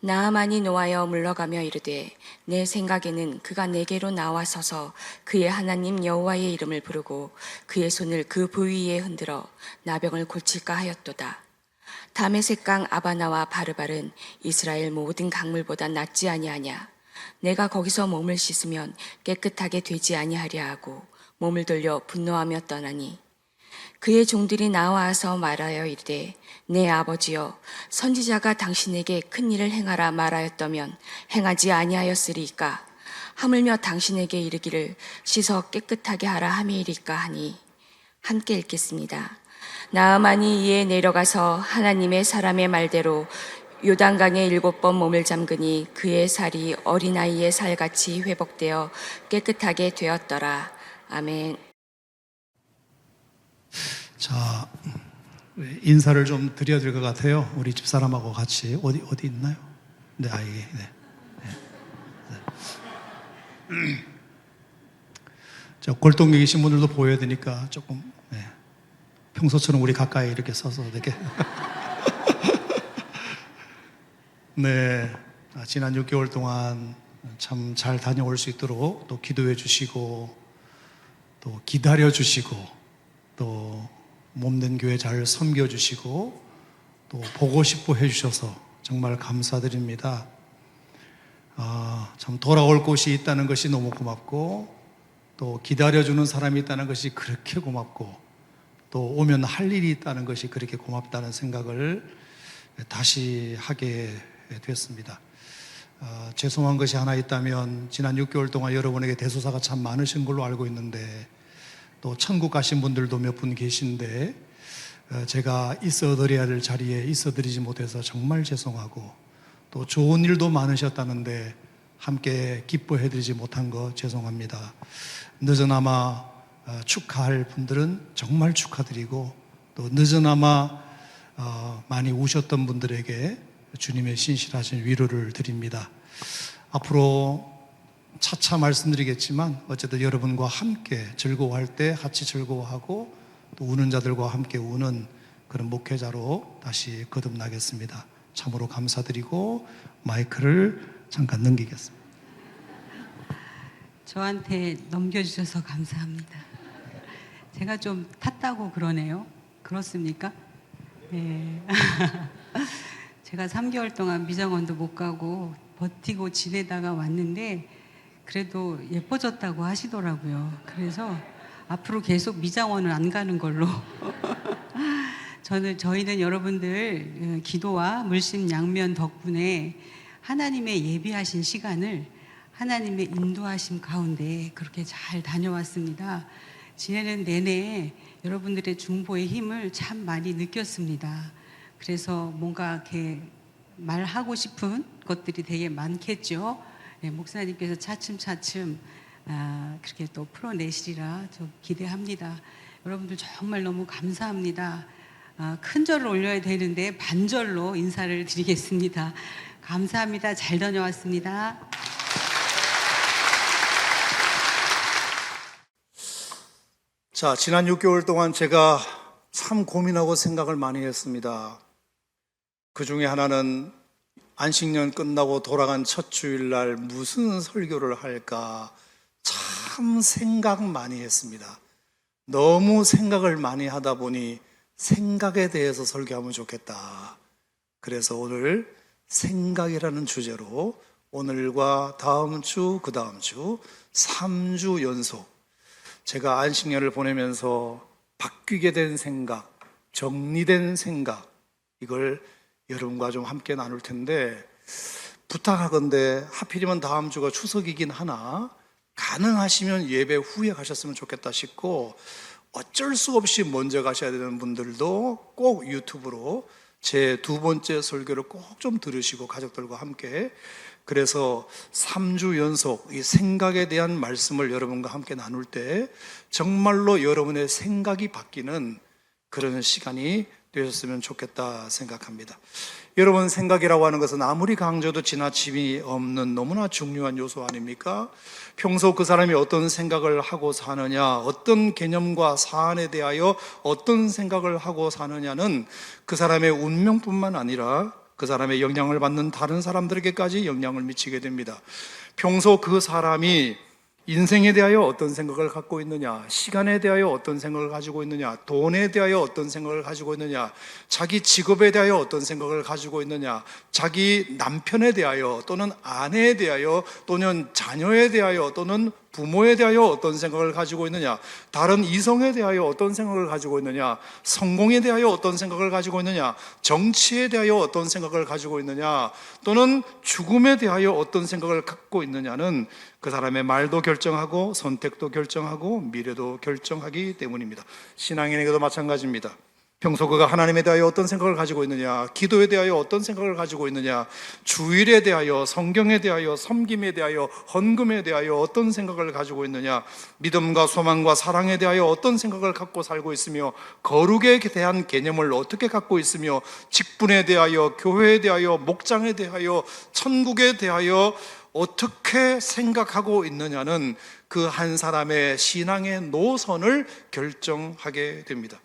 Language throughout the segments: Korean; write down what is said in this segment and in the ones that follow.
나아만이 노하여 물러가며 이르되 내 생각에는 그가 내게로 나와서서 그의 하나님 여호와의 이름을 부르고 그의 손을 그 부위에 흔들어 나병을 고칠까 하였도다. 다메섹강 아바나와 바르발은 이스라엘 모든 강물보다 낫지 아니하냐. 내가 거기서 몸을 씻으면 깨끗하게 되지 아니하랴 하고 몸을 돌려 분노하며 떠나니 그의 종들이 나와서 말하여 이르되 내 아버지여 선지자가 당신에게 큰 일을 행하라 말하였다면 행하지 아니하였으리이까. 하물며 당신에게 이르기를 씻어 깨끗하게 하라 함이리까 하니. 함께 읽겠습니다. 나아만이 이에 내려가서 하나님의 사람의 말대로 요단강에 7번 몸을 잠그니 그의 살이 어린아이의 살같이 회복되어 깨끗하게 되었더라. 아멘. 자, 인사를 좀 드려야 될 것 같아요. 우리 집사람하고 같이 어디 있나요? 네, 네. 자, 골동에 계신 분들도 보여야 되니까 조금 평소처럼 우리 가까이 이렇게 서서 이렇게 네, 지난 6개월 동안 참 잘 다녀올 수 있도록 또 기도해 주시고 또 기다려 주시고 또 몸된 교회 잘 섬겨주시고 또 보고 싶어 해주셔서 정말 감사드립니다. 참 돌아올 곳이 있다는 것이 너무 고맙고 또 기다려주는 사람이 있다는 것이 그렇게 고맙고 또 오면 할 일이 있다는 것이 그렇게 고맙다는 생각을 다시 하게 됐습니다. 죄송한 것이 하나 있다면 지난 6개월 동안 여러분에게 대소사가 참 많으신 걸로 알고 있는데 또 천국 가신 분들도 몇 분 계신데 제가 있어드려야 될 자리에 있어드리지 못해서 정말 죄송하고 또 좋은 일도 많으셨다는데 함께 기뻐해드리지 못한 거 죄송합니다. 늦어나마 축하할 분들은 정말 축하드리고 또 늦어나마 많이 우셨던 분들에게 주님의 신실하신 위로를 드립니다. 앞으로 차차 말씀드리겠지만 어쨌든 여러분과 함께 즐거워할 때 같이 즐거워하고 또 우는 자들과 함께 우는 그런 목회자로 다시 거듭나겠습니다. 참으로 감사드리고 마이크를 잠깐 넘기겠습니다. 저한테 넘겨주셔서 감사합니다. 제가 좀 탔다고 그러네요. 그렇습니까? 네. 제가 3개월 동안 미장원도 못 가고 버티고 지내다가 왔는데 그래도 예뻐졌다고 하시더라고요. 그래서 앞으로 계속 미장원을 안 가는 걸로. 저희는 여러분들 기도와 물심 양면 덕분에 하나님의 예비하신 시간을 하나님의 인도하심 가운데 그렇게 잘 다녀왔습니다. 지내는 내내 여러분들의 중보의 힘을 참 많이 느꼈습니다. 그래서 뭔가 이렇게 말하고 싶은 것들이 되게 많겠죠. 네, 목사님께서 차츰차츰 그렇게 또 풀어내시리라 좀 기대합니다. 여러분들 정말 너무 감사합니다. 큰 절을 올려야 되는데 반절로 인사를 드리겠습니다. 감사합니다. 잘 다녀왔습니다. 자, 지난 6개월 동안 제가 참 고민하고 생각을 많이 했습니다. 그 중에 하나는 안식년 끝나고 돌아간 첫 주일날 무슨 설교를 할까 참 생각 많이 했습니다. 너무 생각을 많이 하다 보니 생각에 대해서 설교하면 좋겠다. 그래서 오늘 생각이라는 주제로 오늘과 다음 주, 그 다음 주 3주 연속 제가 안식년을 보내면서 바뀌게 된 생각, 정리된 생각, 이걸 여러분과 좀 함께 나눌 텐데 부탁하건대 하필이면 다음 주가 추석이긴 하나 가능하시면 예배 후에 가셨으면 좋겠다 싶고 어쩔 수 없이 먼저 가셔야 되는 분들도 꼭 유튜브로 제 2번째 설교를 꼭 좀 들으시고 가족들과 함께 그래서 3주 연속 이 생각에 대한 말씀을 여러분과 함께 나눌 때 정말로 여러분의 생각이 바뀌는 그런 시간이 되셨으면 좋겠다 생각합니다. 여러분, 생각이라고 하는 것은 아무리 강조도 지나침이 없는 너무나 중요한 요소 아닙니까? 평소 그 사람이 어떤 생각을 하고 사느냐, 어떤 개념과 사안에 대하여 어떤 생각을 하고 사느냐는 그 사람의 운명뿐만 아니라 그 사람의 영향을 받는 다른 사람들에게까지 영향을 미치게 됩니다. 평소 그 사람이 인생에 대하여 어떤 생각을 갖고 있느냐, 시간에 대하여 어떤 생각을 가지고 있느냐, 돈에 대하여 어떤 생각을 가지고 있느냐, 자기 직업에 대하여 어떤 생각을 가지고 있느냐, 자기 남편에 대하여 또는 아내에 대하여 또는 자녀에 대하여 또는 부모에 대하여 어떤 생각을 가지고 있느냐, 다른 이성에 대하여 어떤 생각을 가지고 있느냐, 성공에 대하여 어떤 생각을 가지고 있느냐, 정치에 대하여 어떤 생각을 가지고 있느냐, 또는 죽음에 대하여 어떤 생각을 갖고 있느냐는 그 사람의 말도 결정하고 선택도 결정하고 미래도 결정하기 때문입니다. 신앙인에게도 마찬가지입니다. 평소 그가 하나님에 대하여 어떤 생각을 가지고 있느냐, 기도에 대하여 어떤 생각을 가지고 있느냐, 주일에 대하여, 성경에 대하여, 섬김에 대하여, 헌금에 대하여 어떤 생각을 가지고 있느냐, 믿음과 소망과 사랑에 대하여 어떤 생각을 갖고 살고 있으며, 거룩에 대한 개념을 어떻게 갖고 있으며, 직분에 대하여, 교회에 대하여, 목장에 대하여, 천국에 대하여 어떻게 생각하고 있느냐는 그 한 사람의 신앙의 노선을 결정하게 됩니다.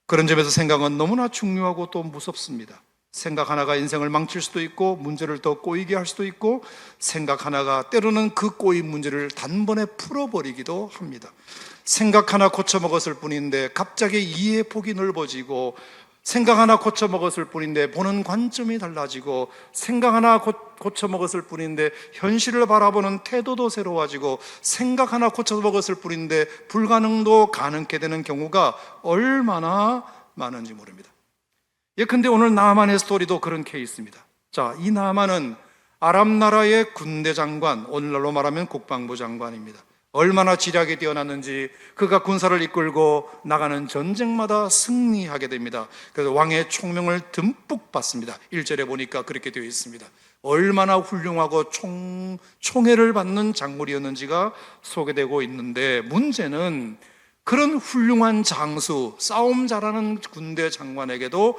그런 점에서 생각은 너무나 중요하고 또 무섭습니다. 생각 하나가 인생을 망칠 수도 있고 문제를 더 꼬이게 할 수도 있고, 생각 하나가 때로는 그 꼬인 문제를 단번에 풀어버리기도 합니다. 생각 하나 고쳐먹었을 뿐인데 갑자기 이해의 폭이 넓어지고, 생각 하나 고쳐먹었을 뿐인데 보는 관점이 달라지고, 생각 하나 고쳐먹었을 뿐인데 현실을 바라보는 태도도 새로워지고, 생각 하나 고쳐먹었을 뿐인데 불가능도 가능케 되는 경우가 얼마나 많은지 모릅니다. 예컨대 오늘 나만의 스토리도 그런 케이스입니다. 자, 이 나만은 아람 나라의 군대 장관, 오늘날로 말하면 국방부 장관입니다. 얼마나 지략이 뛰어났는지 그가 군사를 이끌고 나가는 전쟁마다 승리하게 됩니다. 그래서 왕의 총명을 듬뿍 받습니다. 1절에 보니까 그렇게 되어 있습니다. 얼마나 훌륭하고 총애를 받는 장물이었는지가 소개되고 있는데, 문제는 그런 훌륭한 장수, 싸움 잘하는 군대 장관에게도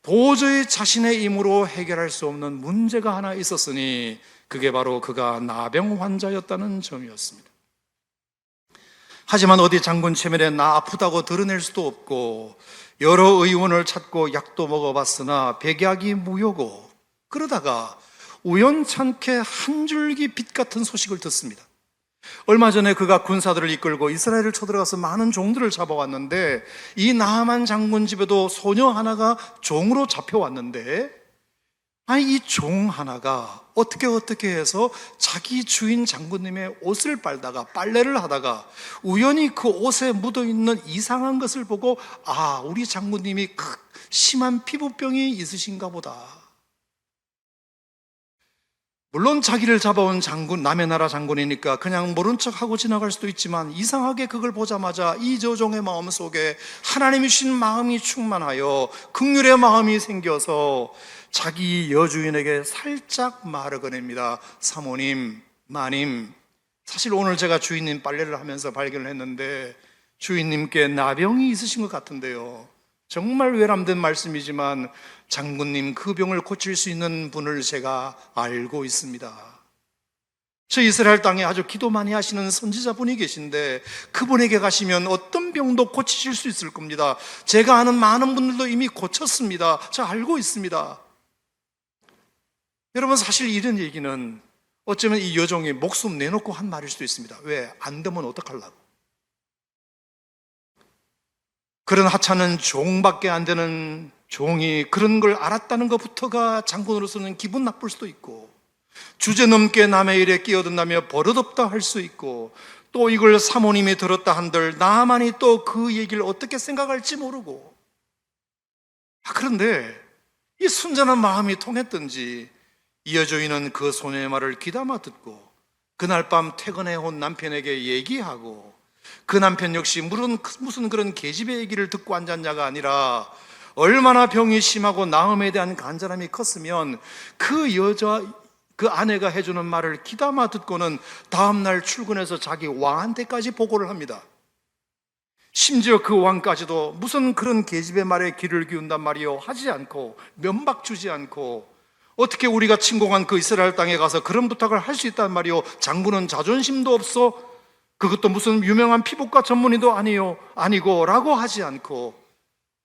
도저히 자신의 힘으로 해결할 수 없는 문제가 하나 있었으니, 그게 바로 그가 나병 환자였다는 점이었습니다. 하지만 어디 장군 체면에 나 아프다고 드러낼 수도 없고, 여러 의원을 찾고 약도 먹어봤으나 백약이 무효고, 그러다가 우연찮게 한 줄기 빛 같은 소식을 듣습니다. 얼마 전에 그가 군사들을 이끌고 이스라엘을 쳐들어가서 많은 종들을 잡아왔는데, 이 나하만 장군 집에도 소녀 하나가 종으로 잡혀왔는데, 아니 이 종 하나가 어떻게 해서 자기 주인 장군님의 옷을 빨다가, 빨래를 하다가 우연히 그 옷에 묻어있는 이상한 것을 보고, 아, 우리 장군님이 심한 피부병이 있으신가 보다. 물론 자기를 잡아온 장군, 남의 나라 장군이니까 그냥 모른 척하고 지나갈 수도 있지만, 이상하게 그걸 보자마자 이 저종의 마음 속에 하나님이 주신 마음이 충만하여 긍휼의 마음이 생겨서 자기 여주인에게 살짝 말을 꺼냅니다. 사모님, 마님, 사실 오늘 제가 주인님 빨래를 하면서 발견을 했는데 주인님께 나병이 있으신 것 같은데요. 정말 외람된 말씀이지만 장군님 그 병을 고칠 수 있는 분을 제가 알고 있습니다. 저 이스라엘 땅에 아주 기도 많이 하시는 선지자분이 계신데 그분에게 가시면 어떤 병도 고치실 수 있을 겁니다. 제가 아는 많은 분들도 이미 고쳤습니다. 저 알고 있습니다. 여러분, 사실 이런 얘기는 어쩌면 이 여종이 목숨 내놓고 한 말일 수도 있습니다. 왜? 안 되면 어떡하려고. 그런 하찮은 종밖에 안 되는 종이 그런 걸 알았다는 것부터가 장군으로서는 기분 나쁠 수도 있고, 주제넘게 남의 일에 끼어든다며 버릇없다 할 수 있고, 또 이걸 사모님이 들었다 한들 나만이 또 그 얘기를 어떻게 생각할지 모르고, 그런데 이 순전한 마음이 통했던지 이 여주인은 그 소녀의 말을 귀담아 듣고 그날 밤 퇴근해 온 남편에게 얘기하고, 그 남편 역시 무슨 그런 계집애 얘기를 듣고 앉았냐가 아니라 얼마나 병이 심하고 나음에 대한 간절함이 컸으면 그 아내가 해주는 말을 귀담아 듣고는 다음날 출근해서 자기 왕한테까지 보고를 합니다. 심지어 그 왕까지도 무슨 그런 계집의 말에 귀를 기운단 말이요 하지 않고, 면박 주지 않고, 어떻게 우리가 침공한 그 이스라엘 땅에 가서 그런 부탁을 할 수 있단 말이요, 장군은 자존심도 없어, 그것도 무슨 유명한 피부과 전문의도 아니고 라고 하지 않고,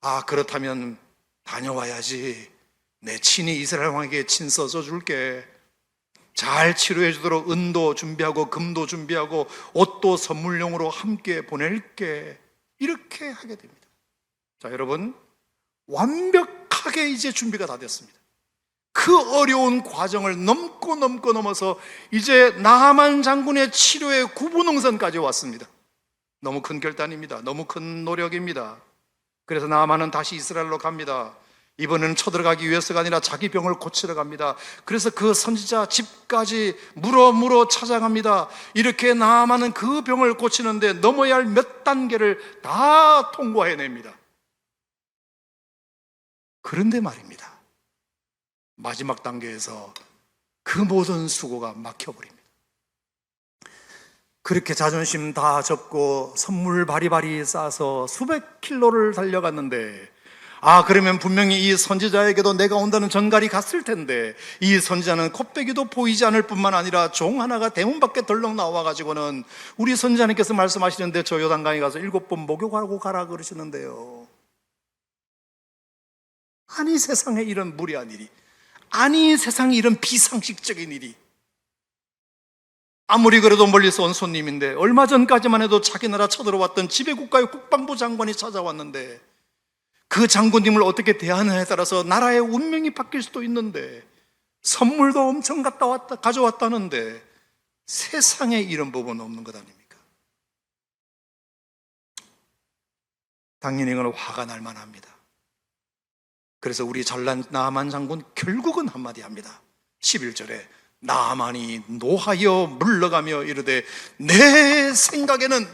아, 그렇다면 다녀와야지, 내 친히 이스라엘 왕에게 친서 써줄게. 잘 치료해 주도록 은도 준비하고 금도 준비하고 옷도 선물용으로 함께 보낼게. 이렇게 하게 됩니다. 자, 여러분, 완벽하게 이제 준비가 다 됐습니다. 그 어려운 과정을 넘어서 이제 나하만 장군의 치료의 구분응선까지 왔습니다. 너무 큰 결단입니다. 너무 큰 노력입니다. 그래서 나하만은 다시 이스라엘로 갑니다. 이번에는 쳐들어가기 위해서가 아니라 자기 병을 고치러 갑니다. 그래서 그 선지자 집까지 물어 찾아갑니다. 이렇게 나하만은 그 병을 고치는데 넘어야 할 몇 단계를 다 통과해냅니다. 그런데 말입니다, 마지막 단계에서 그 모든 수고가 막혀버립니다. 그렇게 자존심 다 접고 선물 바리바리 싸서 수백 킬로를 달려갔는데, 그러면 분명히 이 선지자에게도 내가 온다는 전갈이 갔을 텐데, 이 선지자는 콧배기도 보이지 않을 뿐만 아니라 종 하나가 대문 밖에 덜렁 나와가지고는 우리 선지자님께서 말씀하시는데 저 요단강에 가서 7번 목욕하고 가라 그러시는데요. 아니, 세상에 이런 무례한 일이, 아니, 세상에 이런 비상식적인 일이. 아무리 그래도 멀리서 온 손님인데, 얼마 전까지만 해도 자기 나라 쳐들어왔던 지배국가의 국방부 장관이 찾아왔는데, 그 장군님을 어떻게 대하느냐에 따라서 나라의 운명이 바뀔 수도 있는데, 선물도 엄청 가져왔다는데 세상에 이런 법은 없는 것 아닙니까? 당연히 이건 화가 날 만합니다. 그래서 우리 잘난 나하만 장군 결국은 한마디 합니다. 11절에 나하만이 노하여 물러가며 이르되 내 생각에는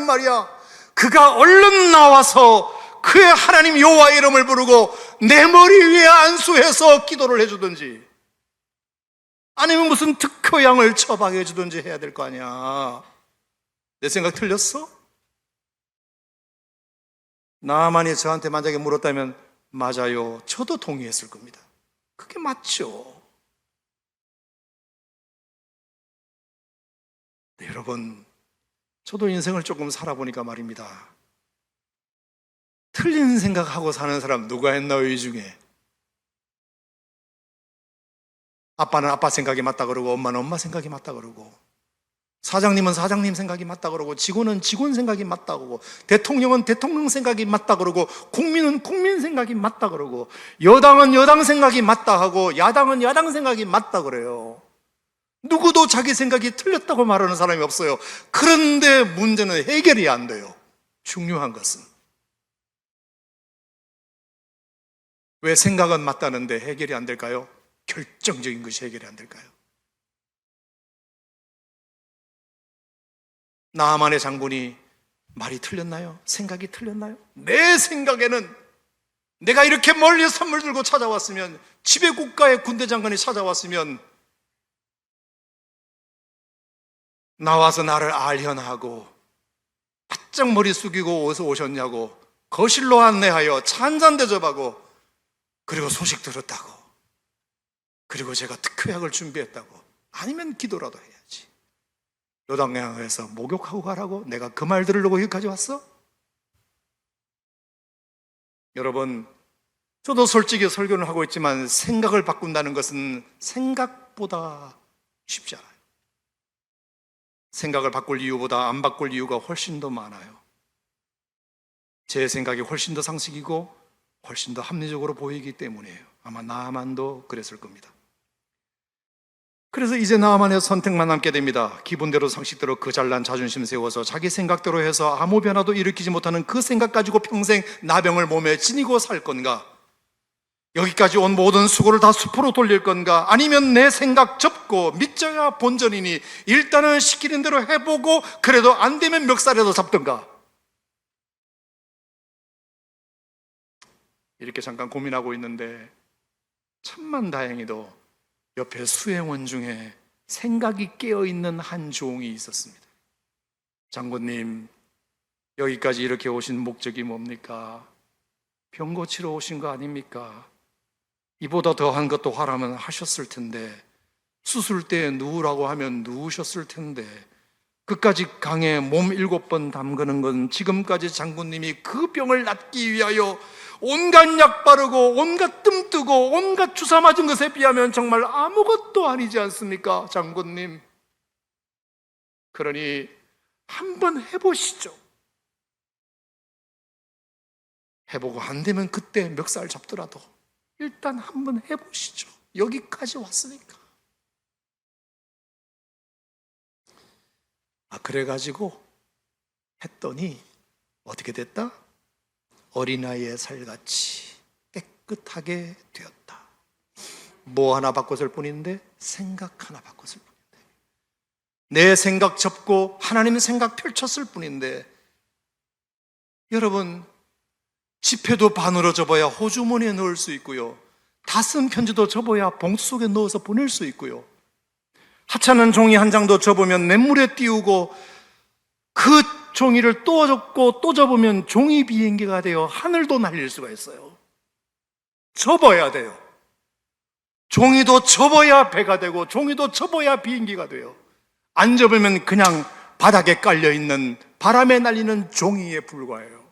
말이야, 그가 얼른 나와서 그의 하나님 여호와의 이름을 부르고 내 머리 위에 안수해서 기도를 해주든지, 아니면 무슨 특효약을 처방해 주든지 해야 될 거 아니야. 내 생각 틀렸어? 나만이 저한테 만약에 물었다면 맞아요, 저도 동의했을 겁니다. 그게 맞죠. 네, 여러분, 저도 인생을 조금 살아보니까 말입니다, 틀린 생각하고 사는 사람 누가 했나요? 이 중에 아빠는 아빠 생각이 맞다 그러고, 엄마는 엄마 생각이 맞다 그러고, 사장님은 사장님 생각이 맞다 그러고, 직원은 직원 생각이 맞다 그러고, 대통령은 대통령 생각이 맞다 그러고, 국민은 국민 생각이 맞다 그러고, 여당은 여당 생각이 맞다 하고, 야당은 야당 생각이 맞다 그래요. 누구도 자기 생각이 틀렸다고 말하는 사람이 없어요. 그런데 문제는 해결이 안 돼요. 중요한 것은 왜 생각은 맞다는데 해결이 안 될까요? 결정적인 것이 해결이 안 될까요? 나하만의 장군이 말이 틀렸나요? 생각이 틀렸나요? 내 생각에는 내가 이렇게 멀리 선물 들고 찾아왔으면, 지배국가의 군대 장관이 찾아왔으면 나와서 나를 알현하고 바짝 머리 숙이고 어디서 오셨냐고 거실로 안내하여 차 한잔 대접하고, 그리고 소식 들었다고, 그리고 제가 특효약을 준비했다고, 아니면 기도라도 해야지. 요단강에서 목욕하고 가라고 내가 그 말 들으려고 여기까지 왔어? 여러분, 저도 솔직히 설교를 하고 있지만 생각을 바꾼다는 것은 생각보다 쉽지 않아요. 생각을 바꿀 이유보다 안 바꿀 이유가 훨씬 더 많아요. 제 생각이 훨씬 더 상식이고 훨씬 더 합리적으로 보이기 때문이에요. 아마 나하만도 그랬을 겁니다. 그래서 이제 나하만의 선택만 남게 됩니다. 기분대로 상식대로 그 잘난 자존심 세워서 자기 생각대로 해서 아무 변화도 일으키지 못하는 그 생각 가지고 평생 나병을 몸에 지니고 살 건가? 여기까지 온 모든 수고를 다 수포로 돌릴 건가? 아니면 내 생각 접고 믿져야 본전이니 일단은 시키는 대로 해보고 그래도 안 되면 멱살이라도 잡던가? 이렇게 잠깐 고민하고 있는데 천만 다행히도 옆에 수행원 중에 생각이 깨어있는 한 종이 있었습니다. 장군님, 여기까지 이렇게 오신 목적이 뭡니까? 병 고치러 오신 거 아닙니까? 이보다 더한 것도 하라면 하셨을 텐데, 수술 때 누우라고 하면 누우셨을 텐데, 그까지 강에 몸 7번 담그는 건 지금까지 장군님이 그 병을 낫기 위하여 온갖 약 바르고 온갖 뜸 뜨고 온갖 주사 맞은 것에 비하면 정말 아무것도 아니지 않습니까, 장군님? 그러니 한번 해보시죠. 해보고 안 되면 그때 멱살 잡더라도 일단 한번 해보시죠. 여기까지 왔으니까. 그래가지고 했더니 어떻게 됐다? 어린아이의 살같이 깨끗하게 되었다. 뭐 하나 바꿨을 뿐인데, 생각 하나 바꿨을 뿐인데, 내 생각 접고 하나님 생각 펼쳤을 뿐인데, 여러분, 지폐도 반으로 접어야 호주머니에 넣을 수 있고요, 다 쓴 편지도 접어야 봉투 속에 넣어서 보낼 수 있고요, 하찮은 종이 한 장도 접으면 냇물에 띄우고 그 종이를 또 접고 또 접으면 종이 비행기가 되어 하늘도 날릴 수가 있어요. 접어야 돼요. 종이도 접어야 배가 되고 종이도 접어야 비행기가 돼요. 안 접으면 그냥 바닥에 깔려있는 바람에 날리는 종이에 불과해요.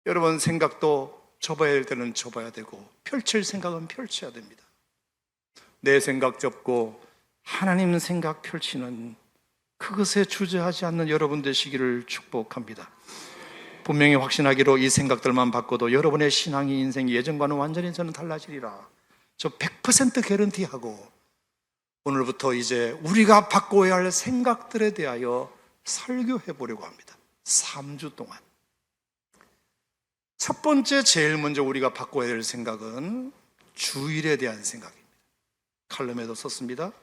여러분, 생각도 접어야 될 때는 접어야 되고 펼칠 생각은 펼쳐야 됩니다. 내 생각 접고 하나님 생각 펼치는 그것에 주저하지 않는 여러분 되시기를 축복합니다. 분명히 확신하기로 이 생각들만 바꿔도 여러분의 신앙이, 인생이 예전과는 완전히 저는 달라지리라. 저 100% 개런티하고 오늘부터 이제 우리가 바꿔야 할 생각들에 대하여 설교해 보려고 합니다. 3주 동안. 첫 번째, 제일 먼저 우리가 바꿔야 될 생각은 주일에 대한 생각입니다. 칼럼에도 썼습니다.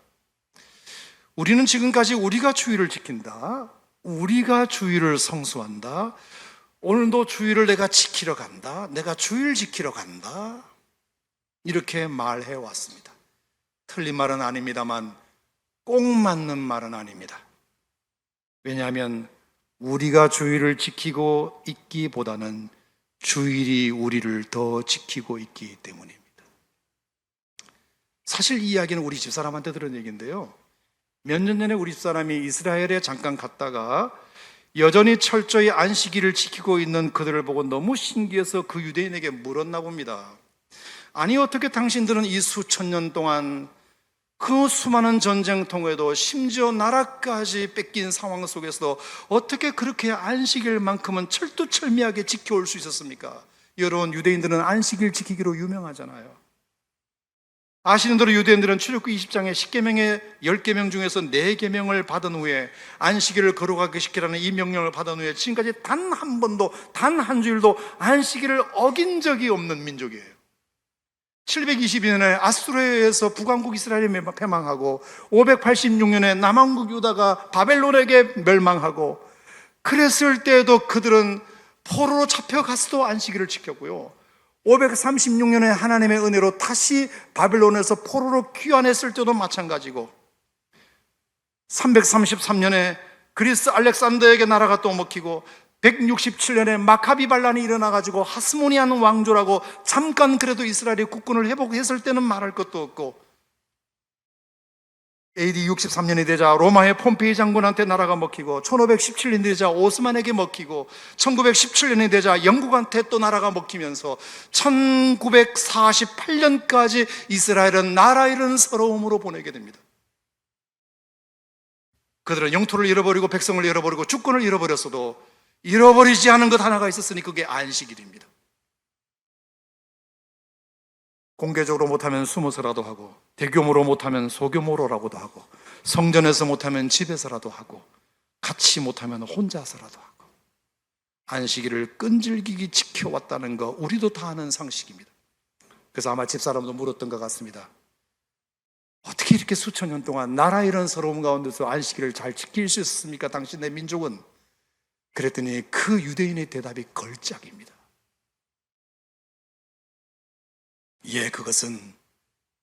우리는 지금까지 우리가 주일을 지킨다, 우리가 주일을 성수한다, 오늘도 주일을 내가 지키러 간다, 내가 주일 지키러 간다, 이렇게 말해 왔습니다. 틀린 말은 아닙니다만 꼭 맞는 말은 아닙니다. 왜냐하면 우리가 주일을 지키고 있기보다는 주일이 우리를 더 지키고 있기 때문입니다. 사실 이 이야기는 우리 집사람한테 들은 얘기인데요, 몇 년 전에 우리 집사람이 이스라엘에 잠깐 갔다가 여전히 철저히 안식일을 지키고 있는 그들을 보고 너무 신기해서 그 유대인에게 물었나 봅니다. 아니, 어떻게 당신들은 이 수천 년 동안 그 수많은 전쟁통에도 심지어 나라까지 뺏긴 상황 속에서도 어떻게 그렇게 안식일만큼은 철두철미하게 지켜올 수 있었습니까? 여러분, 유대인들은 안식일 지키기로 유명하잖아요. 아시는 대로 유대인들은 출애굽기 20장에 10계명의 10계명 중에서 4계명을 받은 후에 안식일을 거룩하게 지키라는 이 명령을 받은 후에 지금까지 단 한 번도, 단 한 주일도 안식일을 어긴 적이 없는 민족이에요. 722년에 아수르에서 북왕국 이스라엘이 패망하고 586년에 남왕국 유다가 바벨론에게 멸망하고, 그랬을 때에도 그들은 포로로 잡혀가서도 안식일을 지켰고요, 536년에 하나님의 은혜로 다시 바벨론에서 포로로 귀환했을 때도 마찬가지고, 333년에 그리스 알렉산더에게 나라가 또 먹히고, 167년에 마카비 반란이 일어나가지고 하스모니안 왕조라고 잠깐 그래도 이스라엘이 국군을 회복했을 때는 말할 것도 없고, AD 63년이 되자 로마의 폼페이 장군한테 나라가 먹히고, 1517년이 되자 오스만에게 먹히고, 1917년이 되자 영국한테 또 나라가 먹히면서 1948년까지 이스라엘은 나라 잃은 서러움으로 보내게 됩니다. 그들은 영토를 잃어버리고 백성을 잃어버리고 주권을 잃어버렸어도 잃어버리지 않은 것 하나가 있었으니 그게 안식일입니다. 공개적으로 못하면 숨어서라도 하고, 대규모로 못하면 소규모로라고도 하고, 성전에서 못하면 집에서라도 하고, 같이 못하면 혼자서라도 하고, 안식일을 끈질기게 지켜왔다는 거 우리도 다 아는 상식입니다. 그래서 아마 집사람도 물었던 것 같습니다. 어떻게 이렇게 수천 년 동안 나라 이런 서러움 가운데서 안식일을 잘 지킬 수 있었습니까, 당신의 민족은? 그랬더니 그 유대인의 대답이 걸작입니다. 예, 그것은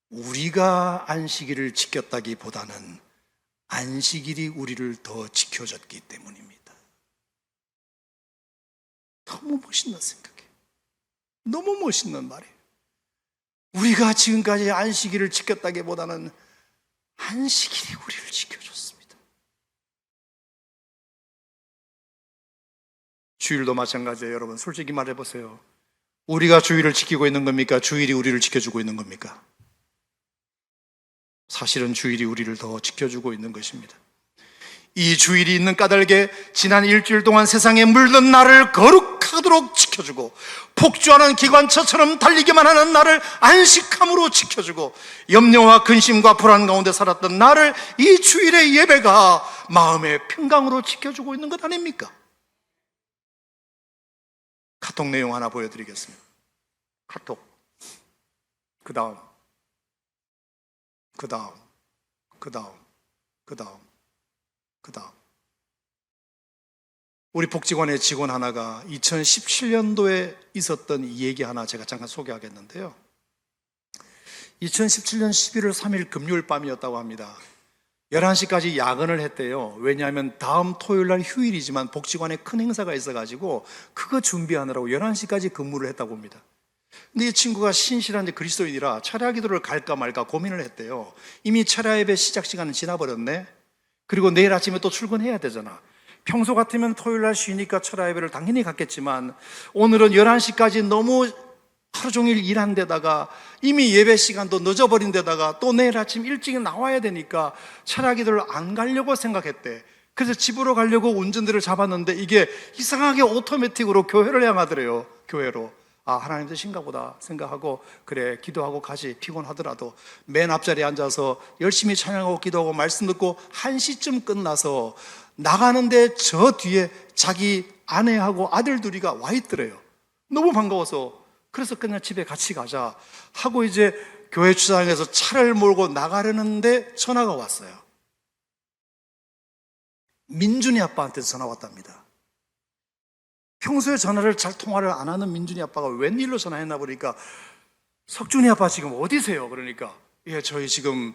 우리가 안식일을 지켰다기보다는 안식일이 우리를 더 지켜줬기 때문입니다. 너무 멋있는 생각이에요. 너무 멋있는 말이에요. 우리가 지금까지 안식일을 지켰다기보다는 안식일이 우리를 지켜줬습니다. 주일도 마찬가지예요. 여러분 솔직히 말해보세요. 우리가 주일을 지키고 있는 겁니까? 주일이 우리를 지켜주고 있는 겁니까? 사실은 주일이 우리를 더 지켜주고 있는 것입니다. 이 주일이 있는 까닭에 지난 일주일 동안 세상에 물든 나를 거룩하도록 지켜주고, 폭주하는 기관차처럼 달리기만 하는 나를 안식함으로 지켜주고, 염려와 근심과 불안 가운데 살았던 나를 이 주일의 예배가 마음의 평강으로 지켜주고 있는 것 아닙니까? 카톡 내용 하나 보여드리겠습니다. 카톡. 그 다음. 우리 복지관의 직원 하나가 2017년도에 있었던 이 얘기 하나 제가 잠깐 소개하겠는데요. 2017년 11월 3일 금요일 밤이었다고 합니다. 11시까지 야근을 했대요. 왜냐하면 다음 토요일 날 휴일이지만 복지관에 큰 행사가 있어가지고 그거 준비하느라고 11시까지 근무를 했다고 합니다. 근데 이 친구가 신실한 그리스도인이라 철야 기도를 갈까 말까 고민을 했대요. 이미 철야 예배 시작 시간은 지나버렸네. 그리고 내일 아침에 또 출근해야 되잖아. 평소 같으면 토요일 날 쉬니까 철야 예배를 당연히 갔겠지만 오늘은 11시까지 너무 하루 종일 일한 데다가 이미 예배 시간도 늦어버린 데다가 또 내일 아침 일찍 나와야 되니까 철야 기도를 안 가려고 생각했대. 그래서 집으로 가려고 운전대를 잡았는데 이게 이상하게 오토매틱으로 교회를 향하더래요. 교회로. 아, 하나님 되신가 보다 생각하고 그래 기도하고 가지. 피곤하더라도 맨 앞자리에 앉아서 열심히 찬양하고 기도하고 말씀 듣고 1시쯤 끝나서 나가는데 저 뒤에 자기 아내하고 아들 둘이가 와 있더래요. 너무 반가워서. 그래서 그냥 집에 같이 가자 하고 이제 교회 주차장에서 차를 몰고 나가려는데 전화가 왔어요. 민준이 아빠한테 전화 왔답니다. 평소에 전화를 잘 통화를 안 하는 민준이 아빠가 웬일로 전화했나 보니까 석준이 아빠 지금 어디세요? 그러니까 예, 저희 지금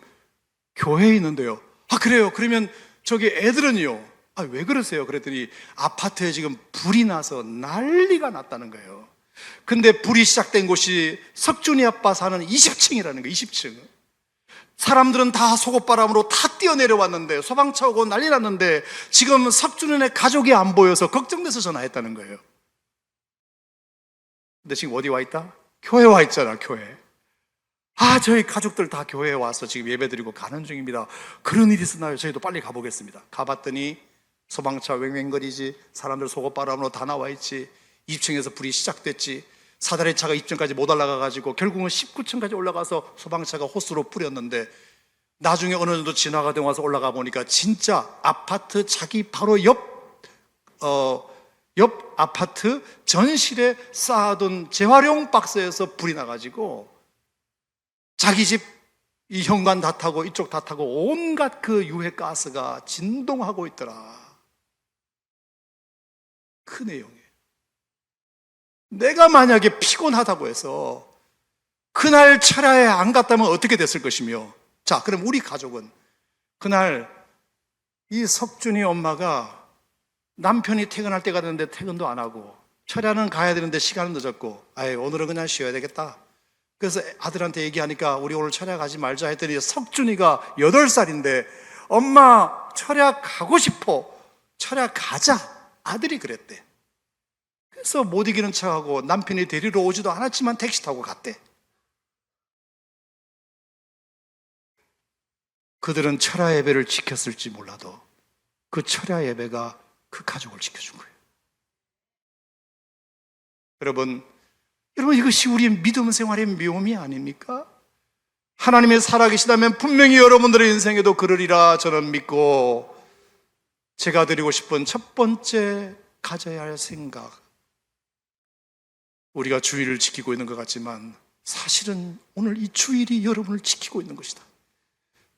교회에 있는데요. 아, 그래요? 그러면 저기 애들은요? 아, 왜 그러세요? 그랬더니 아파트에 지금 불이 나서 난리가 났다는 거예요. 근데 불이 시작된 곳이 석준이 아빠 사는 20층이라는 거예요. 20층. 사람들은 다 속옷바람으로 다 뛰어내려왔는데 소방차 오고 난리 났는데 지금 석준이네 가족이 안 보여서 걱정돼서 전화했다는 거예요. 근데 지금 어디 와 있다? 교회 와 있잖아. 교회. 아, 저희 가족들 다 교회에 와서 지금 예배드리고 가는 중입니다. 그런 일이 있었나요? 저희도 빨리 가보겠습니다. 가봤더니 소방차 왱왱거리지, 사람들 속옷바람으로 다 나와 있지, 2층에서 불이 시작됐지, 사다리 차가 2층까지 못 올라가가지고 결국은 19층까지 올라가서 소방차가 호스로 뿌렸는데 나중에 어느 정도 진화가 되고 와서 올라가 보니까 진짜 아파트 자기 바로 옆 아파트 전실에 쌓아둔 재활용 박스에서 불이 나가지고 자기 집 이 현관 다 타고 이쪽 다 타고 온갖 그 유해 가스가 진동하고 있더라. 그 내용이에요. 내가 만약에 피곤하다고 해서 그날 철야에 안 갔다면 어떻게 됐을 것이며, 자, 그럼 우리 가족은 그날 이 석준이 엄마가 남편이 퇴근할 때가 됐는데 퇴근도 안 하고 철야는 가야 되는데 시간은 늦었고 아예 오늘은 그냥 쉬어야 되겠다. 그래서 아들한테 얘기하니까 우리 오늘 철야 가지 말자 했더니 석준이가 8살인데 엄마 철야 가고 싶어. 철야 가자. 아들이 그랬대. 그래서 못 이기는 척하고 남편이 데리러 오지도 않았지만 택시 타고 갔대. 그들은 철야 예배를 지켰을지 몰라도 그 철야 예배가 그 가족을 지켜준 거예요. 여러분 이것이 우리의 믿음 생활의 묘미 아닙니까? 하나님이 살아계시다면 분명히 여러분들의 인생에도 그러리라 저는 믿고, 제가 드리고 싶은 첫 번째 가져야 할 생각, 우리가 주일을 지키고 있는 것 같지만 사실은 오늘 이 주일이 여러분을 지키고 있는 것이다.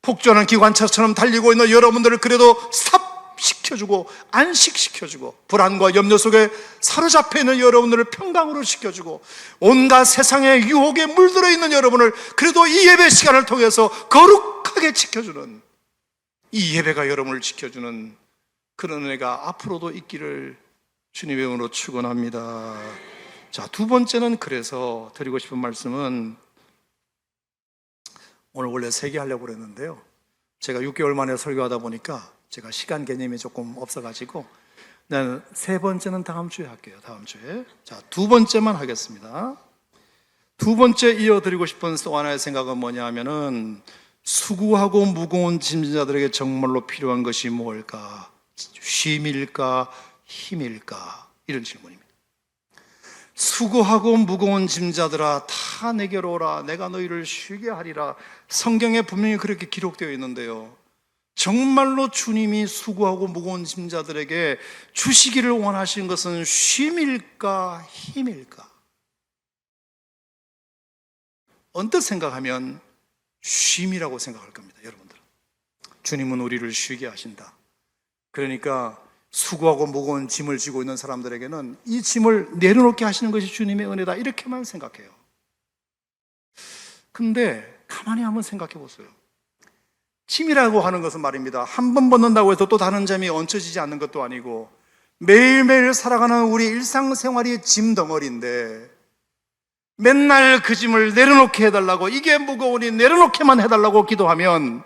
폭주하는 기관차처럼 달리고 있는 여러분들을 그래도 스탑시켜주고 안식시켜주고, 불안과 염려 속에 사로잡혀 있는 여러분들을 평강으로 시켜주고, 온갖 세상의 유혹에 물들어 있는 여러분을 그래도 이 예배 시간을 통해서 거룩하게 지켜주는, 이 예배가 여러분을 지켜주는 그런 은혜가 앞으로도 있기를 주님의 이름으로 축원합니다. 자, 두 번째는 그래서 드리고 싶은 말씀은, 오늘 원래 3개 하려고 그랬는데요, 제가 6개월 만에 설교하다 보니까 제가 시간 개념이 조금 없어가지고 난 세 번째는 다음 주에 할게요. 다음 주에. 자, 두 번째만 하겠습니다. 두 번째 이어드리고 싶은 또 하나의 생각은 뭐냐 하면은 수고하고 무거운 짐자들에게 정말로 필요한 것이 뭘까? 쉼일까? 힘일까? 이런 질문입니다. 수고하고 무거운 짐자들아 다 내게로 오라 내가 너희를 쉬게 하리라. 성경에 분명히 그렇게 기록되어 있는데요, 정말로 주님이 수고하고 무거운 짐자들에게 주시기를 원하신 것은 쉼일까? 힘일까? 언뜻 생각하면 쉼이라고 생각할 겁니다. 여러분들, 주님은 우리를 쉬게 하신다. 그러니까 수고하고 무거운 짐을 지고 있는 사람들에게는 이 짐을 내려놓게 하시는 것이 주님의 은혜다, 이렇게만 생각해요. 근데 가만히 한번 생각해 보세요. 짐이라고 하는 것은 말입니다, 한 번 벗는다고 해서 또 다른 점이 얹혀지지 않는 것도 아니고 매일매일 살아가는 우리 일상생활이 짐 덩어리인데 맨날 그 짐을 내려놓게 해달라고, 이게 무거우니 내려놓게만 해달라고 기도하면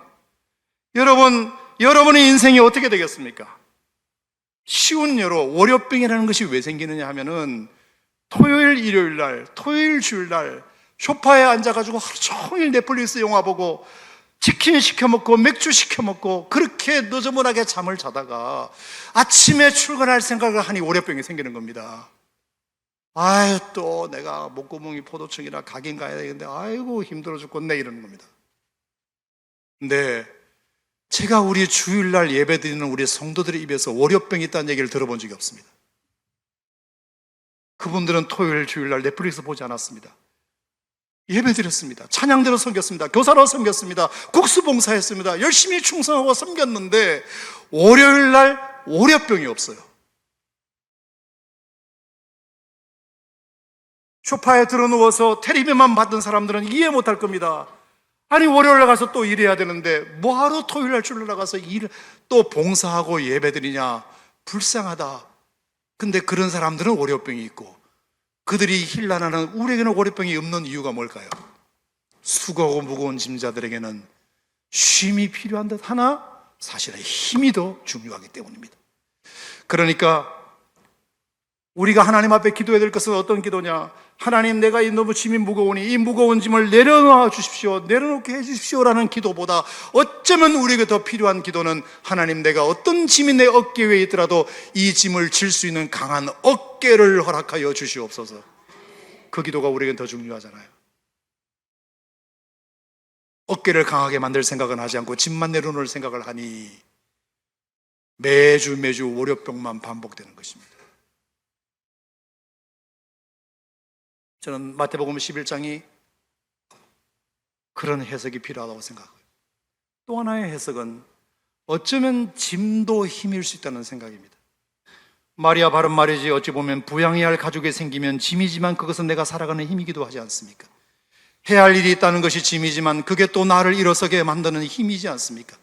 여러분의 인생이 어떻게 되겠습니까? 쉬운 예로 월요병이라는 것이 왜 생기느냐 하면은 토요일, 일요일 날, 토요일, 주일 날 소파에 앉아가지고 하루 종일 넷플릭스 영화 보고 치킨 시켜 먹고 맥주 시켜 먹고 그렇게 너저분하게 잠을 자다가 아침에 출근할 생각을 하니 월요병이 생기는 겁니다. 아유, 또 내가 목구멍이 포도청이라 가긴 가야 되는데 아이고 힘들어 죽겠네, 이러는 겁니다. 근데 제가 우리 주일날 예배 드리는 우리 성도들의 입에서 월요병이 있다는 얘기를 들어본 적이 없습니다. 그분들은 토요일, 주일날 넷플릭스 보지 않았습니다. 예배 드렸습니다. 찬양대로 섬겼습니다. 교사로 섬겼습니다. 국수 봉사했습니다. 열심히 충성하고 섬겼는데 월요일날 월요병이 없어요. 소파에 들어누워서 텔레비만 받은 사람들은 이해 못할 겁니다. 아니, 월요일날 가서 또 일해야 되는데 뭐하러 토요일날 주일날 나가서 또 봉사하고 예배드리냐, 불쌍하다. 근데 그런 사람들은 월요병이 있고 그들이 힐난하는 우리에게는 월요병이 없는 이유가 뭘까요? 수고하고 무거운 짐자들에게는 쉼이 필요한 듯 하나 사실은 힘이 더 중요하기 때문입니다. 그러니까 우리가 하나님 앞에 기도해야 될 것은 어떤 기도냐? 하나님, 내가 이 너무 짐이 무거우니 이 무거운 짐을 내려놔 주십시오, 내려놓게 해 주십시오라는 기도보다 어쩌면 우리에게 더 필요한 기도는 하나님, 내가 어떤 짐이 내 어깨 위에 있더라도 이 짐을 질 수 있는 강한 어깨를 허락하여 주시옵소서. 그 기도가 우리에겐 더 중요하잖아요. 어깨를 강하게 만들 생각은 하지 않고 짐만 내려놓을 생각을 하니 매주 월요병만 반복되는 것입니다. 저는 마태복음 11장이 그런 해석이 필요하다고 생각해요. 또 하나의 해석은 어쩌면 짐도 힘일 수 있다는 생각입니다. 말이야 바른 말이지, 어찌 보면 부양해야 할 가족이 생기면 짐이지만 그것은 내가 살아가는 힘이기도 하지 않습니까? 해야 할 일이 있다는 것이 짐이지만 그게 또 나를 일어서게 만드는 힘이지 않습니까?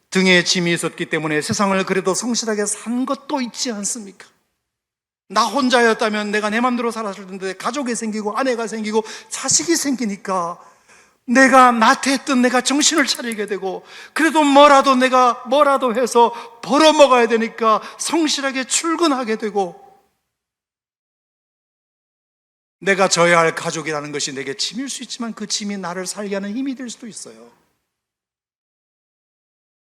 등에 짐이 있었기 때문에 세상을 그래도 성실하게 산 것도 있지 않습니까? 나 혼자였다면 내가 내 맘대로 살았을 텐데 가족이 생기고 아내가 생기고 자식이 생기니까 내가 나태했던 내가 정신을 차리게 되고 그래도 뭐라도 해서 벌어먹어야 되니까 성실하게 출근하게 되고 내가 져야 할 가족이라는 것이 내게 짐일 수 있지만 그 짐이 나를 살게 하는 힘이 될 수도 있어요.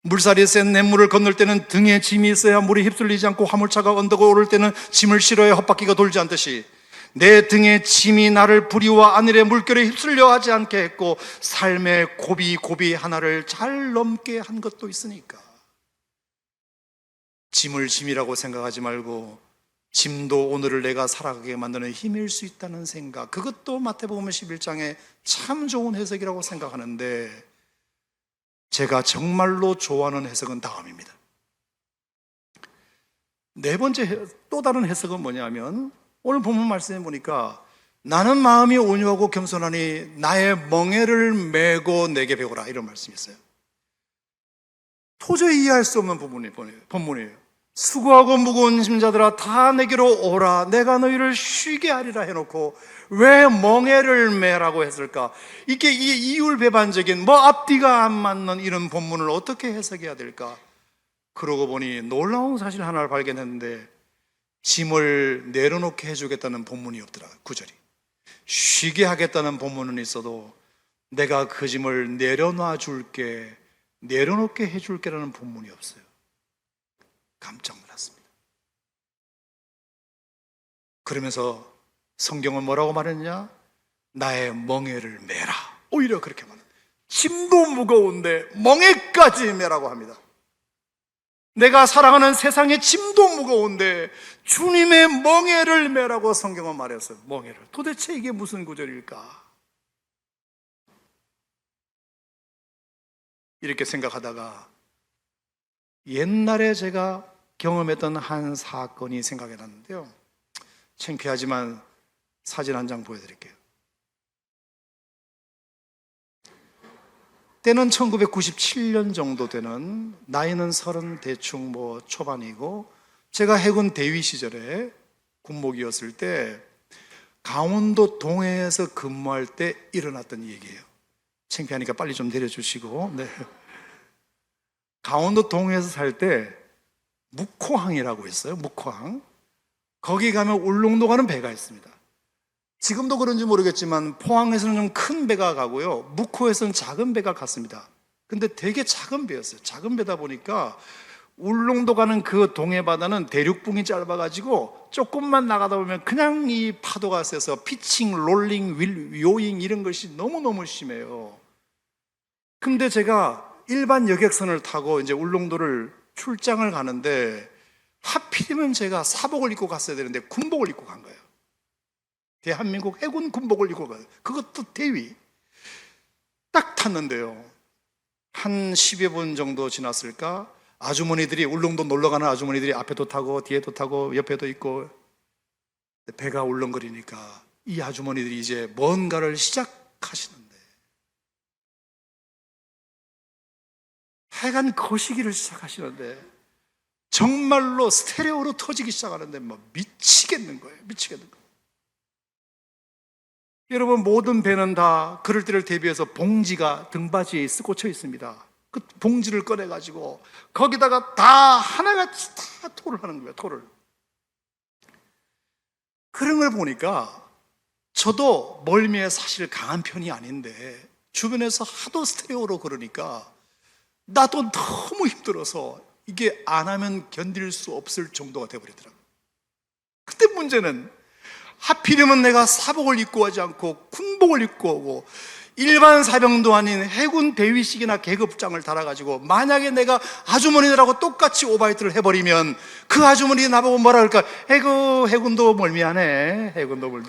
물살이 센 냇물을 건널 때는 등에 짐이 있어야 물이 휩쓸리지 않고 화물차가 언덕을 오를 때는 짐을 실어야 헛바퀴가 돌지 않듯이 내 등에 짐이 나를 불의와 안일의 물결에 휩쓸려 하지 않게 했고 삶의 고비 하나를 잘 넘게 한 것도 있으니까 짐을 짐이라고 생각하지 말고 짐도 오늘을 내가 살아가게 만드는 힘일 수 있다는 생각, 그것도 마태복음 11장에 참 좋은 해석이라고 생각하는데 제가 정말로 좋아하는 해석은 다음입니다. 네 번째 또 다른 해석은 뭐냐면 오늘 본문 말씀해 보니까 나는 마음이 온유하고 겸손하니 나의 멍에를 메고 내게 배우라, 이런 말씀이 있어요. 도저히 이해할 수 없는 본문이에요. 수고하고 무거운 짐자들아 다 내게로 오라 내가 너희를 쉬게 하리라 해놓고 왜 멍에를 메라고 했을까? 이게 이율배반적인 앞뒤가 안 맞는 이런 본문을 어떻게 해석해야 될까? 그러고 보니 놀라운 사실 하나를 발견했는데 짐을 내려놓게 해주겠다는 본문이 없더라. 구절이. 쉬게 하겠다는 본문은 있어도 내가 그 짐을 내려놔 줄게, 내려놓게 해줄게라는 본문이 없어요. 깜짝 놀랐습니다. 그러면서 성경은 뭐라고 말했냐? 나의 멍에를 메라. 오히려 그렇게 말합니다. 짐도 무거운데 멍에까지 메라고 합니다. 내가 살아가는 세상의 짐도 무거운데 주님의 멍에를 메라고 성경은 말했어요. 멍에를. 도대체 이게 무슨 구절일까? 이렇게 생각하다가 옛날에 제가 경험했던 한 사건이 생각이 났는데요. 창피하지만 사진 한 장 보여드릴게요. 때는 1997년 정도 되는, 나이는 30 대충 초반이고, 제가 해군 대위 시절에 군목이었을 때 강원도 동해에서 근무할 때 일어났던 얘기예요. 창피하니까 빨리 좀 내려주시고. 네. 강원도 동해에서 살 때 묵호항이라고 있어요. 묵호항. 거기 가면 울릉도 가는 배가 있습니다. 지금도 그런지 모르겠지만 포항에서는 좀 큰 배가 가고요, 묵호에서는 작은 배가 갔습니다. 근데 되게 작은 배였어요. 작은 배다 보니까 울릉도 가는 그 동해 바다는 대륙붕이 짧아가지고 조금만 나가다 보면 그냥 이 파도가 세서 피칭, 롤링, 요잉 이런 것이 너무너무 심해요. 근데 제가 일반 여객선을 타고 이제 울릉도를 출장을 가는데 하필이면 제가 사복을 입고 갔어야 되는데 군복을 입고 간 거예요. 대한민국 해군 군복을 입고 가요. 그것도 대위. 딱 탔는데요, 한 10여 분 정도 지났을까, 아주머니들이, 울릉도 놀러가는 아주머니들이 앞에도 타고 뒤에도 타고 옆에도 있고, 배가 울렁거리니까 이 아주머니들이 이제 뭔가를 시작하시는데, 하여간 거시기를 시작하시는데 정말로 스테레오로 터지기 시작하는데 미치겠는 거예요. 미치겠는 거예요. 여러분, 모든 배는 다 그럴 때를 대비해서 봉지가 등받이에 꽂혀 있습니다. 그 봉지를 꺼내가지고 거기다가 다 하나같이 다 토를 하는 거예요. 토를. 그런 걸 보니까 저도 멀미에 사실 강한 편이 아닌데 주변에서 하도 스테레오로 그러니까 나도 너무 힘들어서 이게 안 하면 견딜 수 없을 정도가 돼버리더라고요. 그때 문제는 하필이면 내가 사복을 입고 가지 않고 군복을 입고 오고 일반 사병도 아닌 해군 대위식이나 계급장을 달아가지고 만약에 내가 아주머니들하고 똑같이 오바이트를 해버리면 그 아주머니 나보고 뭐라 할까? 에구, 해군도 멀미하네. 해군도 멀미.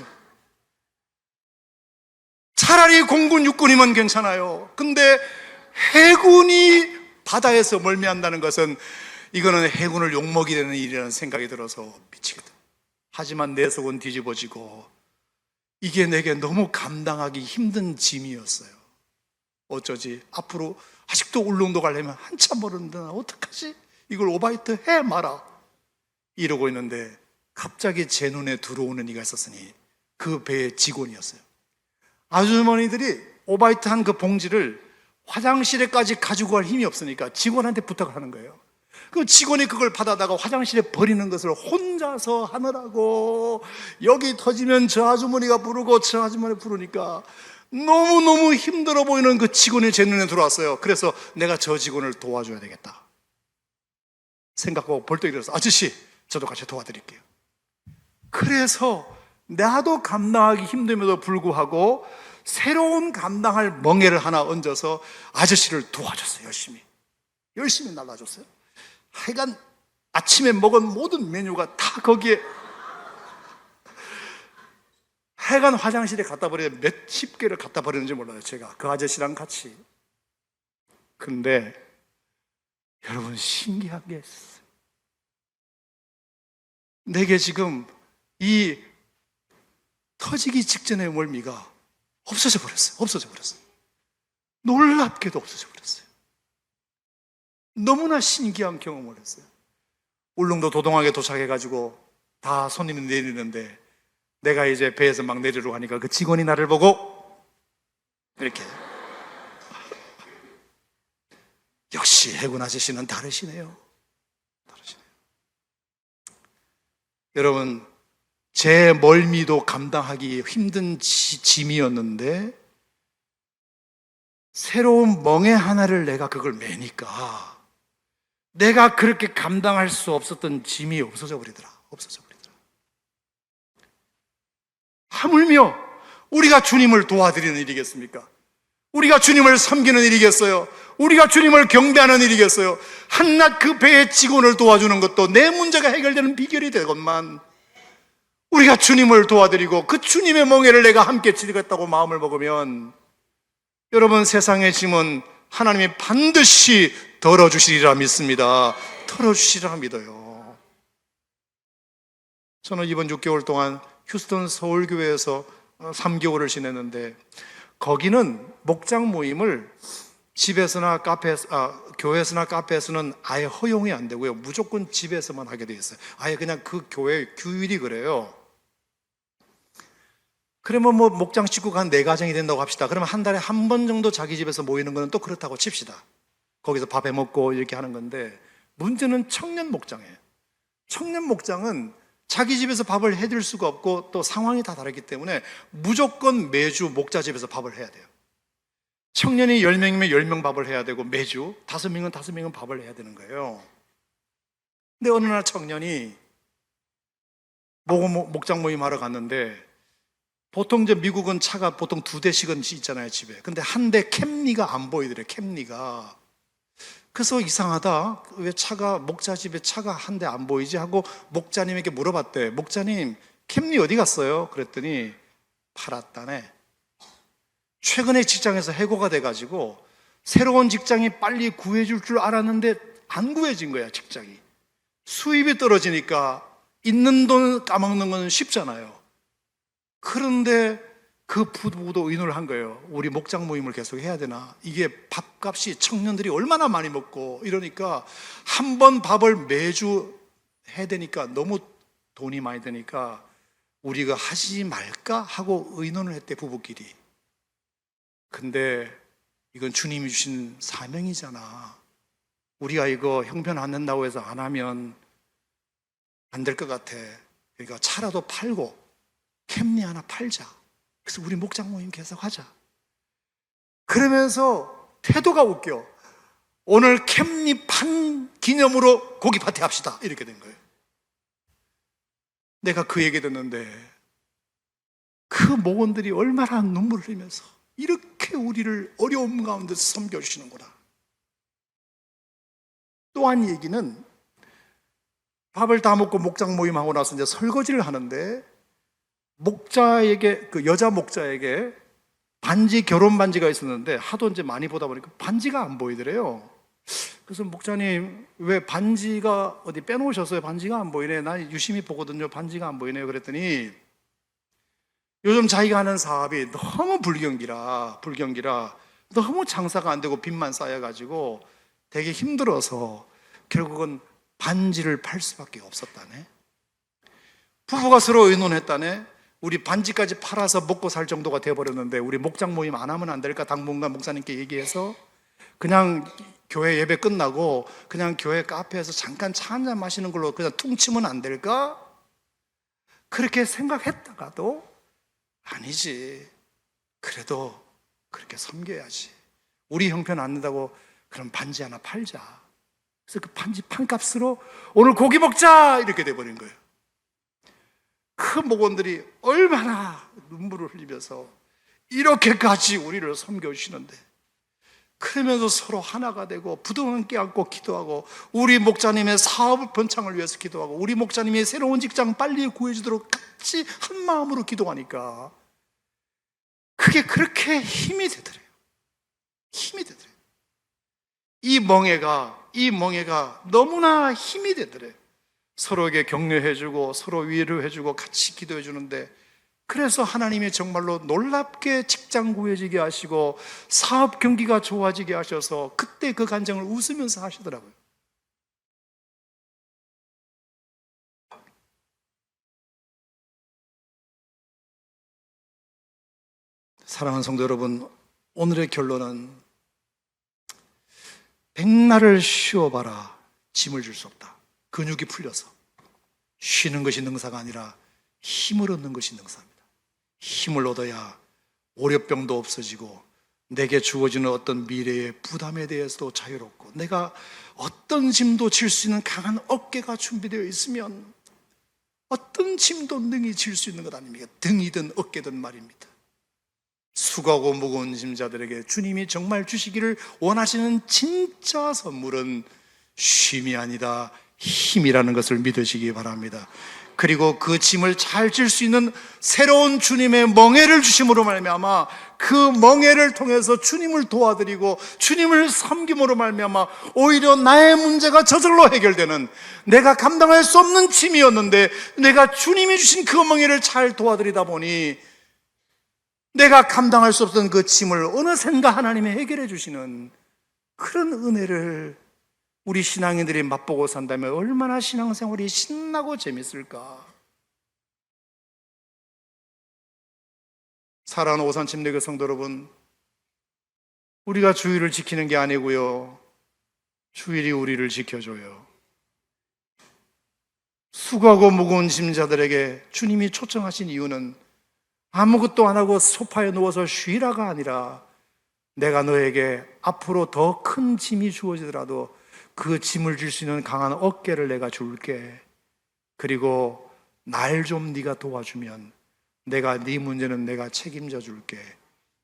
차라리 공군 육군이면 괜찮아요. 근데 해군이 바다에서 멀미한다는 것은 이거는 해군을 욕먹이려는 일이라는 생각이 들어서 미치겠다. 하지만 내 속은 뒤집어지고 이게 내게 너무 감당하기 힘든 짐이었어요. 어쩌지? 앞으로 아직도 울릉도 가려면 한참 멀었는데 나 어떡하지? 이걸 오바이트 해 마라 이러고 있는데 갑자기 제 눈에 들어오는 이가 있었으니 그 배의 직원이었어요. 아주머니들이 오바이트 한 그 봉지를 화장실에까지 가지고 갈 힘이 없으니까 직원한테 부탁을 하는 거예요. 그 직원이 그걸 받아다가 화장실에 버리는 것을 혼자서 하느라고 여기 터지면 저 아주머니가 부르고 저 아주머니 부르니까 너무너무 힘들어 보이는 그 직원이 제 눈에 들어왔어요. 그래서 내가 저 직원을 도와줘야 되겠다 생각하고 벌떡 일어나서 아저씨 저도 같이 도와드릴게요. 그래서 나도 감당하기 힘듦에도 불구하고 새로운 감당할 멍에를 하나 얹어서 아저씨를 도와줬어요. 열심히 날라줬어요. 하여간 아침에 먹은 모든 메뉴가 다 거기에, 하여간 화장실에 갖다 버리면 몇십 개를 갖다 버리는지 몰라요. 제가 그 아저씨랑 같이. 근데 여러분, 신기한 게 있어요. 내게 지금 이 터지기 직전의 멀미가 없어져 버렸어요. 놀랍게도 없어져 버렸어요. 너무나 신기한 경험을 했어요. 울릉도 도동항에 도착해가지고 다 손님이 내리는데 내가 이제 배에서 막 내리려고 하니까 그 직원이 나를 보고 이렇게, 역시 해군 아저씨는 다르시네요. 여러분, 제 멀미도 감당하기 힘든 짐이었는데 새로운 멍에 하나를 내가 그걸 매니까 내가 그렇게 감당할 수 없었던 짐이 없어져 버리더라. 하물며 우리가 주님을 도와드리는 일이겠습니까? 우리가 주님을 섬기는 일이겠어요? 우리가 주님을 경배하는 일이겠어요? 한낱 그 배의 직원을 도와주는 것도 내 문제가 해결되는 비결이 되건만, 우리가 주님을 도와드리고 그 주님의 멍에를 내가 함께 지르겠다고 마음을 먹으면, 여러분, 세상의 짐은 하나님이 반드시 덜어주시리라 믿습니다. 덜어주시리라 믿어요. 저는 이번 6개월 동안 휴스턴 서울교회에서 3개월을 지냈는데, 거기는 목장 모임을 집에서나 교회에서나 카페에서는 아예 허용이 안 되고요, 무조건 집에서만 하게 돼 있어요. 아예 그냥 그 교회 규율이 그래요. 그러면 뭐 목장 식구가 한 4가정이 된다고 합시다. 그러면 한 달에 한 번 정도 자기 집에서 모이는 거는 또 그렇다고 칩시다. 거기서 밥 해 먹고 이렇게 하는 건데, 문제는 청년 목장이에요. 청년 목장은 자기 집에서 밥을 해드릴 수가 없고 또 상황이 다 다르기 때문에 무조건 매주 목자 집에서 밥을 해야 돼요. 청년이 10명이면 10명 밥을 해야 되고 매주 5명은 5명은 밥을 해야 되는 거예요. 근데 어느 날 청년이 목장 모임 하러 갔는데, 보통 이제 미국은 차가 보통 2대씩은 있잖아요, 집에. 근데 한 대 캠리가 안 보이더래, 캠리가. 그래서 이상하다, 왜 목자 집에 차가 한 대 안 보이지 하고 목자님에게 물어봤대. 목자님, 캠리 어디 갔어요? 그랬더니 팔았다네. 최근에 직장에서 해고가 돼가지고 새로운 직장이 빨리 구해줄 줄 알았는데 안 구해진 거야, 직장이. 수입이 떨어지니까 있는 돈 까먹는 건 쉽잖아요. 그런데 그 부부도 의논을 한 거예요. 우리 목장 모임을 계속 해야 되나? 이게 밥값이 청년들이 얼마나 많이 먹고 이러니까 한 번 밥을 매주 해야 되니까 너무 돈이 많이 드니까 우리가 하지 말까 하고 의논을 했대, 부부끼리. 근데 이건 주님이 주신 사명이잖아. 우리가 이거 형편 안 된다고 해서 안 하면 안 될 것 같아. 그러니까 차라도 팔고 캠리 하나 팔자. 그래서 우리 목장 모임 계속 하자. 그러면서 태도가 웃겨. 오늘 캠리 판 기념으로 고기 파티 합시다. 이렇게 된 거예요. 내가 그 얘기 듣는데 그 목원들이 얼마나 눈물을 흘리면서 이렇게 우리를 어려움 가운데 섬겨주시는구나. 또 한 얘기는, 밥을 다 먹고 목장 모임하고 나서 이제 설거지를 하는데, 목자에게, 그 여자 목자에게 결혼 반지가 있었는데 하도 이제 많이 보다 보니까 반지가 안 보이더래요. 그래서 목자님, 왜 반지가 어디 빼놓으셨어요? 반지가 안 보이네. 나 유심히 보거든요. 반지가 안 보이네요. 그랬더니 요즘 자기가 하는 사업이 너무 불경기라 너무 장사가 안 되고 빚만 쌓여가지고 되게 힘들어서 결국은 반지를 팔 수밖에 없었다네. 부부가 서로 의논했다네. 우리 반지까지 팔아서 먹고 살 정도가 돼버렸는데 우리 목장 모임 안 하면 안 될까? 당분간 목사님께 얘기해서 그냥 교회 예배 끝나고 그냥 교회 카페에서 잠깐 차 한잔 마시는 걸로 그냥 퉁치면 안 될까? 그렇게 생각했다가도 아니지, 그래도 그렇게 섬겨야지. 우리 형편 안 된다고 그럼 반지 하나 팔자. 그래서 그 반지 판값으로 오늘 고기 먹자 이렇게 돼버린 거예요. 그 목원들이 얼마나 눈물을 흘리면서 이렇게까지 우리를 섬겨주시는데, 그러면서 서로 하나가 되고 부둥 함께 안고 기도하고, 우리 목자님의 사업 번창을 위해서 기도하고, 우리 목자님의 새로운 직장 빨리 구해주도록 같이 한 마음으로 기도하니까 그게 그렇게 힘이 되더래요. 이 멍에가 너무나 힘이 되더래요. 서로에게 격려해주고 서로 위로해주고 같이 기도해주는데, 그래서 하나님이 정말로 놀랍게 직장 구해지게 하시고 사업 경기가 좋아지게 하셔서 그때 그 간증을 웃으면서 하시더라고요. 사랑하는 성도 여러분, 오늘의 결론은 백날을 쉬어봐라 짐을 줄 수 없다. 근육이 풀려서. 쉬는 것이 능사가 아니라 힘을 얻는 것이 능사입니다. 힘을 얻어야 월요병도 없어지고 내게 주어지는 어떤 미래의 부담에 대해서도 자유롭고 내가 어떤 짐도 질 수 있는 강한 어깨가 준비되어 있으면 어떤 짐도 능히 질 수 있는 것 아닙니까? 등이든 어깨든 말입니다. 수고하고 무거운 짐자들에게 주님이 정말 주시기를 원하시는 진짜 선물은 쉼이 아니다 힘이라는 것을 믿으시기 바랍니다. 그리고 그 짐을 잘 질 수 있는 새로운 주님의 멍에를 주심으로 말미암아 그 멍에를 통해서 주님을 도와드리고 주님을 섬김으로 말미암아 오히려 나의 문제가 저절로 해결되는, 내가 감당할 수 없는 짐이었는데 내가 주님이 주신 그 멍에를 잘 도와드리다 보니 내가 감당할 수 없던 그 짐을 어느샌가 하나님이 해결해 주시는 그런 은혜를 우리 신앙인들이 맛보고 산다면 얼마나 신앙생활이 신나고 재밌을까. 사랑하는 오산침례교 성도 여러분, 우리가 주일을 지키는 게 아니고요, 주일이 우리를 지켜줘요. 수고하고 무거운 짐자들에게 주님이 초청하신 이유는 아무것도 안 하고 소파에 누워서 쉬라가 아니라 내가 너에게 앞으로 더 큰 짐이 주어지더라도 그 짐을 질 수 있는 강한 어깨를 내가 줄게. 그리고 날 좀 네가 도와주면 내가 네 문제는 내가 책임져 줄게.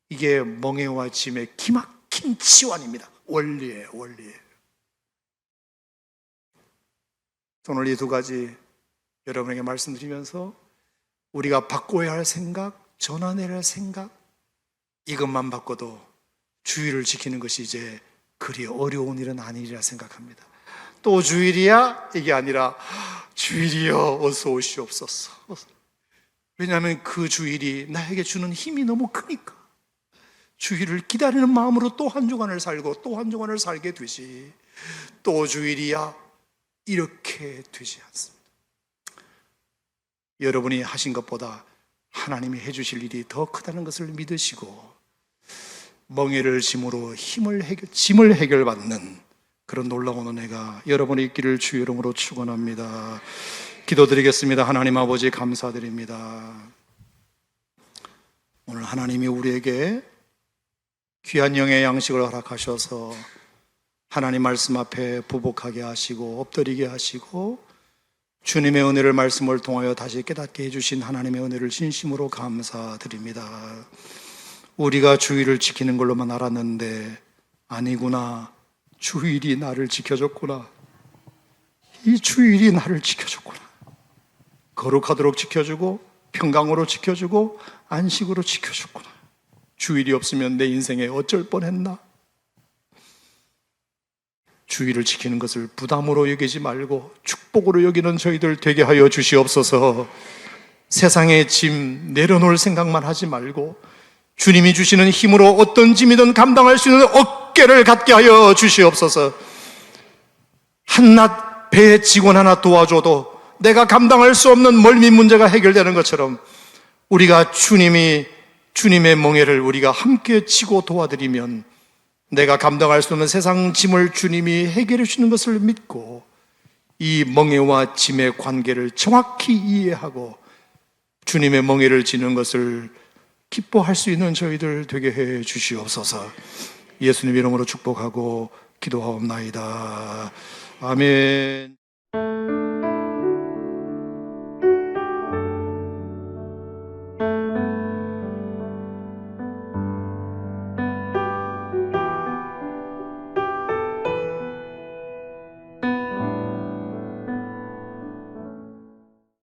이게 멍에와 짐의 기막힌 치환입니다. 원리예요, 원리예요. 오늘 이 두 가지 여러분에게 말씀드리면서 우리가 바꿔야 할 생각, 전환해야 할 생각, 이것만 바꿔도 주일을 지키는 것이 이제 그리 어려운 일은 아니리라 생각합니다. 또 주일이야? 이게 아니라 주일이여 어서 오시옵소서. 왜냐하면 그 주일이 나에게 주는 힘이 너무 크니까. 주일을 기다리는 마음으로 또 한 주간을 살고 또 한 주간을 살게 되지, 또 주일이야? 이렇게 되지 않습니다. 여러분이 하신 것보다 하나님이 해주실 일이 더 크다는 것을 믿으시고 멍에를 짐으로 짐을 해결받는 그런 놀라운 은혜가 여러분의 있기를 주의 이름으로 축원합니다. 기도드리겠습니다. 하나님 아버지 감사드립니다. 오늘 하나님이 우리에게 귀한 영의 양식을 허락하셔서 하나님 말씀 앞에 부복하게 하시고 엎드리게 하시고 주님의 은혜를 말씀을 통하여 다시 깨닫게 해주신 하나님의 은혜를 진심으로 감사드립니다. 우리가 주일을 지키는 걸로만 알았는데 아니구나. 주일이 나를 지켜줬구나. 이 주일이 나를 지켜줬구나. 거룩하도록 지켜주고 평강으로 지켜주고 안식으로 지켜줬구나. 주일이 없으면 내 인생에 어쩔 뻔했나. 주일을 지키는 것을 부담으로 여기지 말고 축복으로 여기는 저희들 되게 하여 주시옵소서. 세상의 짐 내려놓을 생각만 하지 말고 주님이 주시는 힘으로 어떤 짐이든 감당할 수 있는 어깨를 갖게 하여 주시옵소서. 한낱 배에 직원 하나 도와줘도 내가 감당할 수 없는 멀미 문제가 해결되는 것처럼 우리가 주님의 멍에를 우리가 함께 치고 도와드리면 내가 감당할 수 없는 세상 짐을 주님이 해결해 주시는 것을 믿고 이 멍에와 짐의 관계를 정확히 이해하고 주님의 멍에를 지는 것을 기뻐할 수 있는 저희들 되게 해 주시옵소서. 예수님 이름으로 축복하고 기도하옵나이다. 아멘.